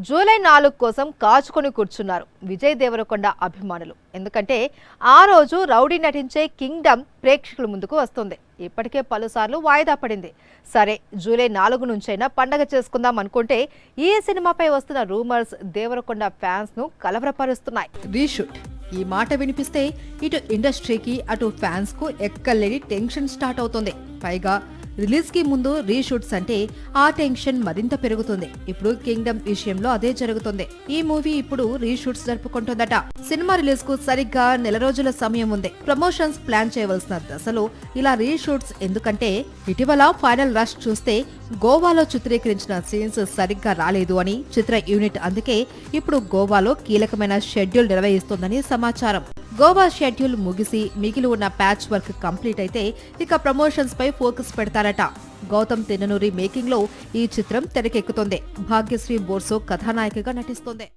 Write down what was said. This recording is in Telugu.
జూలై 4 కోసం కాచుకొని కూర్చున్నారు విజయ్ దేవరకొండ అభిమానులు. ఎందుకంటే ఆ రోజు రౌడీ నటించే కింగ్డమ్ ప్రేక్షకుల ముందుకు వస్తుంది. ఇప్పటికే పలుసార్లు వాయిదా పడింది. సరే, జూలై 4 నుంచైనా పండగ చేసుకుందాం అనుకుంటే ఈ సినిమాపై వస్తున్న రూమర్స్ దేవరకొండ ఫ్యాన్స్ ను కలవరపరుస్తున్నాయి. రీషూట్ ఈ మాట వినిపిస్తే ఇటు ఇండస్ట్రీకి అటు ఫ్యాన్స్ కు ఎక్కలేని టెన్షన్ స్టార్ట్ అవుతుంది. పైగా రిలీజ్ కి ముందు రీషూట్స్ అంటే ఆ టెన్షన్ మరింత పెరుగుతుంది. ఇప్పుడు కింగ్డమ్ విషయంలో అదే జరుగుతుంది. ఈ మూవీ ఇప్పుడు రీషూట్స్ జరుపుకుంటుందట. సినిమా రిలీజ్ కు సరిగ్గా నెల రోజుల సమయం ఉంది. ప్రమోషన్స్ ప్లాన్ చేయవలసిన దశలో ఇలా రీషూట్స్ ఎందుకంటే ఇటీవల ఫైనల్ రష్ చూస్తే గోవాలో చిత్రీకరించిన సీన్స్ సరిగ్గా రాలేదు అని చిత్ర యూనిట్ అందుకే ఇప్పుడు గోవాలో కీలకమైన షెడ్యూల్ నిర్వహిస్తోందని సమాచారం. గోవా షెడ్యూల్ ముగిసి మిగిలి ఉన్న ప్యాచ్ వర్క్ కంప్లీట్ అయితే ఇక ప్రమోషన్స్ పై ఫోకస్ పెడతారట. గౌతమ్ తిన్ననూరి మేకింగ్ లో ఈ చిత్రం తెరకెక్కుతోంది. భాగ్యశ్రీ బోర్సో కథానాయికగా నటిస్తోంది.